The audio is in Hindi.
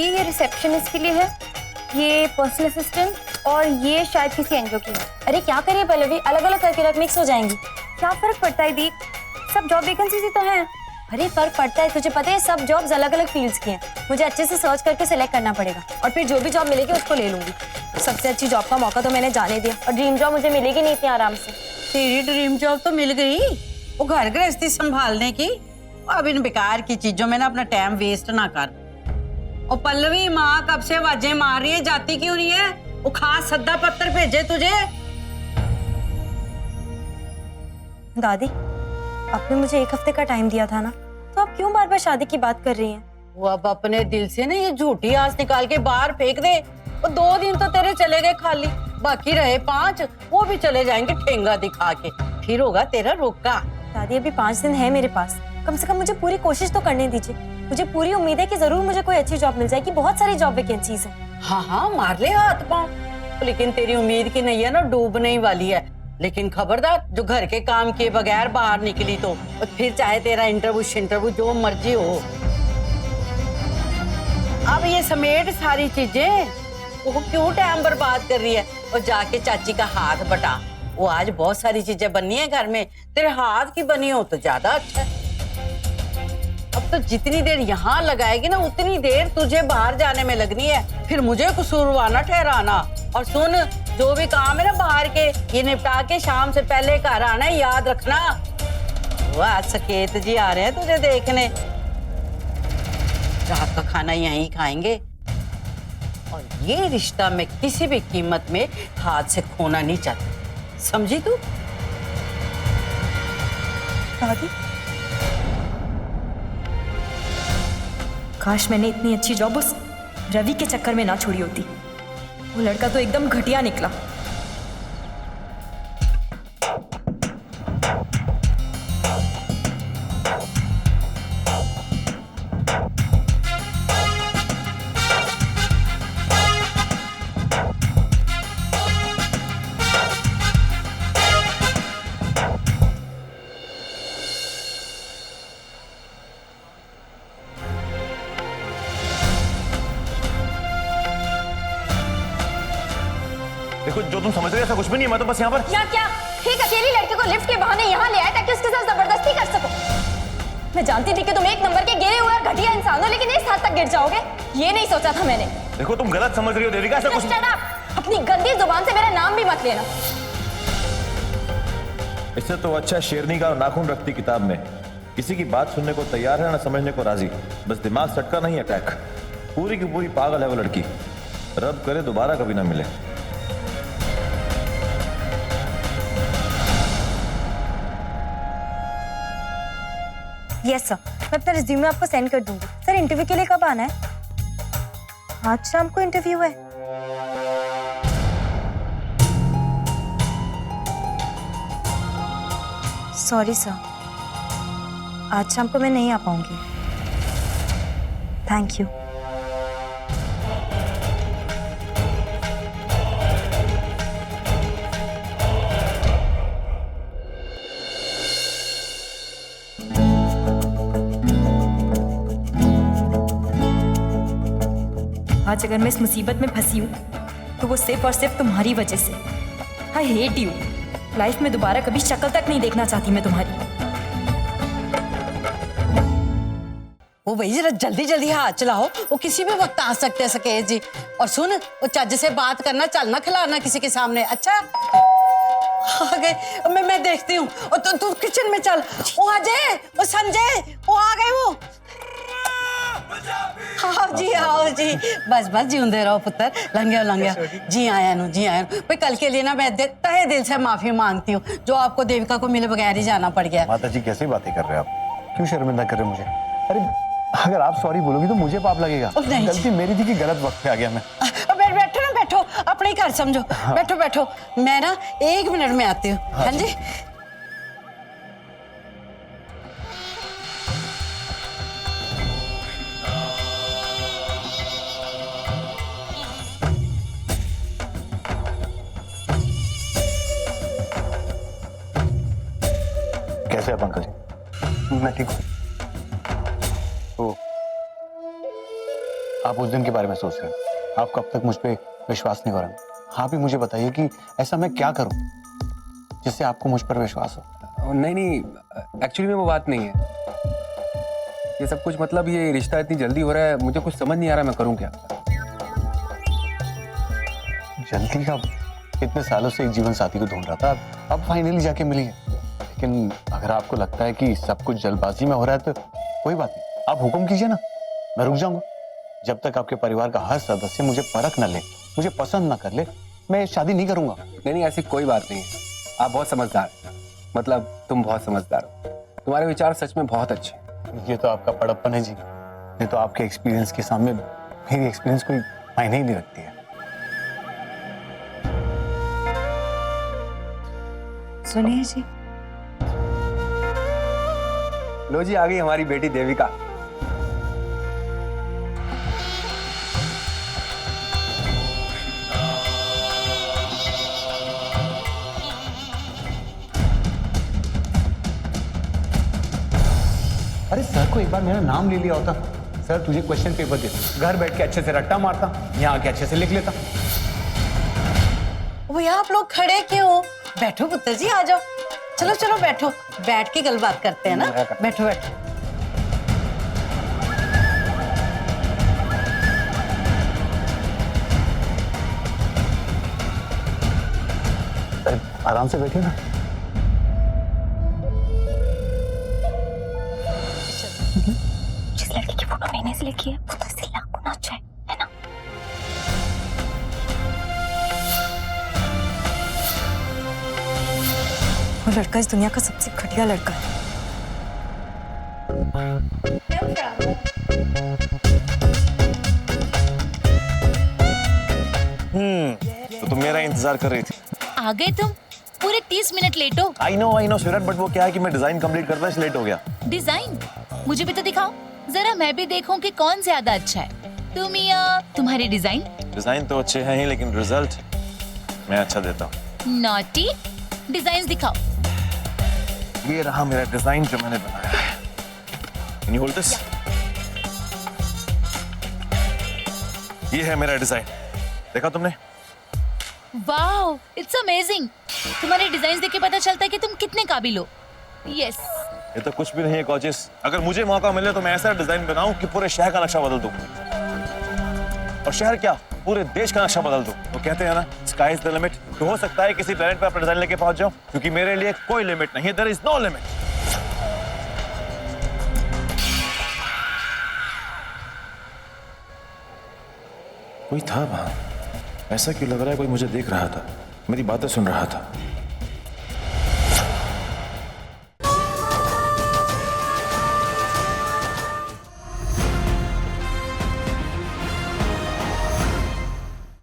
ये रिसेप्शनिस्ट के लिए है, ये पर्सनल असिस्टेंट और ये शायद किसी एनजीओ की है। अरे क्या करिए पल्लवी, अलग अलग करके रख, मिक्स हो जाएंगी। क्या फर्क पड़ता है दी, सब जॉब वैकेंसीज ही तो हैं। अरे फर्क पड़ता है, तुझे पता है सब जॉब्स अलग अलग फील्ड्स की हैं। मुझे अच्छे से सर्च करके सिलेक्ट करना पड़ेगा और फिर जो भी जॉब मिलेगी उसको ले लूंगी। सबसे अच्छी जॉब का मौका तो मैंने जाने दिया और ड्रीम जॉब मुझे मिलेगी नहीं इतनी आराम से। तेरी ड्रीम जॉब तो मिल गई, वो घर गृहस्थी संभालने की। अब इन बेकार की चीजों में ना अपना टाइम वेस्ट ना कर। और पल्लवी, माँ कब से आवाजें मार रही है, जाती क्यों नहीं है? वो खास सद्दा पत्र भेजे तुझे। दादी, आपने मुझे 1 हफ्ते का टाइम दिया था ना, तो आप क्यों बार बार शादी की बात कर रही हैं? वो अब अपने दिल से ना ये झूठी आस निकाल के बाहर फेंक दे। वो 2 दिन तो तेरे चले गए खाली, बाकी रहे 5, वो भी चले जाएंगे ठेंगा दिखा के। फिर होगा तेरा रोका। दादी, अभी 5 दिन है मेरे पास, कम से कम मुझे पूरी कोशिश तो करने दीजिए। मुझे पूरी उम्मीद है कि जरूर मुझे कोई अच्छी जॉब मिल जाएगी। बहुत सारी जॉब वैकेंसीज हैं। हाँ हाँ, मार ले हाथ पांव, लेकिन तेरी उम्मीद की नैया ना डूबने ही वाली है। लेकिन खबरदार, जो घर के काम किए बगैर बाहर निकली तो फिर चाहे तेरा इंटरव्यू जो मर्जी हो। अब ये समेट सारी चीजें, वो क्यों टाइम बर्बाद कर रही है? और जाके चाची का हाथ बटा। वो आज बहुत सारी चीजें बननी है घर में, तेरे हाथ की बनी हो तो ज्यादा अच्छा है। अब तो जितनी देर यहाँ लगाएगी ना, उतनी देर तुझे बाहर जाने में लगनी है। फिर मुझे कसूरवार ना ठहराना। और सुन, जो भी काम है ना बाहर के, ये निपटा के शाम से पहले घर आना है, याद रखना। वाह, सकेत जी आ रहे हैं तुझे देखने। रात का खाना यहीं खाएंगे। और ये रिश्ता मैं किसी भी कीमत में हाथ से खोना नहीं चाहती, समझी तू? दादी, काश मैंने इतनी अच्छी जॉब उस रवि के चक्कर में ना छोड़ी होती। वो लड़का तो एकदम घटिया निकला। देखो, जो तुम समझ रहे हो ऐसा कुछ भी नहीं है। मैं तो बस यहाँ पर क्या ठीक अकेली लड़के को लिफ्ट के बहाने यहाँ ले आए ताकि उसके साथ जबरदस्ती कर सको। मैं जानती थी कि तुम 1 नंबर के गिरे हुए और घटिया इंसान हो, लेकिन इस हद तक गिर जाओगे ये नहीं सोचा था मैंने। देखो, तुम गलत समझ रही हो देविका, ऐसा कुछ। Shut up! अपनी गंदी जुबान से मेरा नाम भी मत लेना। इससे तो अच्छा शेरनी का नाखून रखती किताब में। किसी की बात सुनने को तैयार है ना समझने को राजी, बस दिमाग सटका नहीं अटैक। पूरी की पूरी पागल है वो लड़की। रब करे दोबारा कभी ना मिले। यस सर, मैं अपना रिज्यूमे आपको सेंड कर दूंगी। सर, इंटरव्यू के लिए कब आना है? आज शाम को इंटरव्यू है। सॉरी सर, आज शाम को मैं नहीं आ पाऊंगी। Thank you. आज अगर मैं इस मुसीबत में फंसी हूँ तो वो सिर्फ और सिर्फ तुम्हारी वजह से। I hate you. लाइफ में दोबारा कभी शक्ल तक नहीं देखना चाहती मैं तुम्हारी। वो भाई जरा जल्दी जल्दी हाथ चलाओ, वो किसी भी वक्त आ सकते हैं सकेत जी। और सुन, वो चज्ज से बात करना, चलना खिलाना किसी के सामने। अच्छा, आ गए। मैं देखती हूँ। और तू किचन में चल। वो अजय, वो संजय, वो आ गए। वो आओ जी। बस जिਉਂਦੇ रहो पुत्र। लंघिया जी आया नु भाई। कल के लिए ना मैं तहे दिल से माफी मांगती हूँ, जो आपको देविका को मिले बगैर ही जाना पड़ गया। माता जी, कैसी बातें कर रहे हैं आप? क्यों शर्मिंदा कर रहे हैं मुझे? अरे अगर आप सॉरी बोलोगी तो मुझे पाप लगेगा। गलती मेरी थी कि गलत वक्त पे आ गया मैं। बैठो, अपने ही घर समझो। हाँ। बैठो, मैं ना 1 मिनट में आती हूँ। हाँ जी। कैसे आप अंकल जी? मैं ठीक हूँ। आप उस दिन के बारे में सोच रहे हैं। आप कब तक मुझ पर विश्वास नहीं करेंगे? आप ही मुझे बताइए कि ऐसा मैं क्या करूं जिससे आपको मुझ पर विश्वास हो। नहीं नहीं, एक्चुअली में वो बात नहीं है। ये सब कुछ मतलब ये रिश्ता इतनी जल्दी हो रहा है, मुझे कुछ समझ नहीं आ रहा मैं करूं क्या। जल्दी का इतने सालों से एक जीवन साथी को ढूंढ रहा था, अब फाइनली जाके मिली है। लेकिन अगर आपको लगता है कि सब कुछ जल्दबाजी में हो रहा है तो कोई बात नहीं, आप हुक्म कीजिए ना, मैं रुक जाऊंगा। जब तक आपके परिवार का हर सदस्य मुझे परख न ले, मुझे पसंद न कर ले, मैं शादी नहीं करूंगा। नहीं नहीं, ऐसी कोई बात नहीं है। आप बहुत समझदार हैं, मतलब तुम बहुत समझदार हो। तुम्हारे विचार सच में बहुत अच्छे हैं। ये तो आपका बड़प्पन है जी, नहीं तो आपके एक्सपीरियंस के सामने मेरी एक्सपीरियंस कोई मायने ही नहीं रखती है। सुनिए जी। लो जी, आ गई हमारी बेटी देविका। अरे सर को एक बार मेरा नाम ले लिया होता। सर तुझे क्वेश्चन पेपर देता, घर बैठ के अच्छे से रट्टा मारता, यहाँ आके अच्छे से लिख लेता। भैया आप लोग खड़े क्यों हो? बैठो पुत्र जी, आ जाओ। चलो चलो बैठो, बैठ के गलबात करते हैं ना। बैठो बैठो। सर आराम से बैठिए ना। जिस लड़की की फोटो मैंने सिलेक्ट की है वो तो इससे लाख गुना अच्छा है ना? वो लड़का इस दुनिया का सबसे घटिया लड़का है। तो तुम मेरा इंतजार कर रही थी। आ गए तुम? पूरे 30 मिनट लेट हो। आई नो स्वीटहार्ट, बट वो क्या है कि मैं डिजाइन कंप्लीट करता इसलिए लेट हो गया। डिजाइन मुझे भी तो दिखाओ जरा, मैं भी देखूं कि कौन ज्यादा अच्छा है, तुम या तुम्हारी डिजाइन। डिजाइन तो अच्छे हैं ही, लेकिन रिजल्ट मैं अच्छा देता हूँ। नॉटी, डिजाइन दिखाओ। ये रहा मेरा डिजाइन जो मैंने बनाया है। Can you hold this? ये है मेरा डिजाइन, देखा तुमने? Wow, it's amazing. तुम्हारे डिजाइन देख के पता चलता है कि तुम कितने काबिल हो। यस। ये तो कुछ भी नहीं है कोचिस। अगर मुझे मौका मिले तो मैं ऐसा डिजाइन बनाऊं कि पूरे शहर का नक्शा बदल दूं, और शहर क्या पूरे देश का नक्शा बदल दूं। तो कहते हैं ना, स्काई इज द लिमिट। तो हो सकता है किसी प्लेनेट पे अपना डिजाइन लेके पहुंच जाऊं, क्योंकि मेरे लिए कोई लिमिट नहीं है। There is no limit. कोई था वहां, ऐसा क्यों लग रहा है कोई मुझे देख रहा था, मेरी बातें सुन रहा था।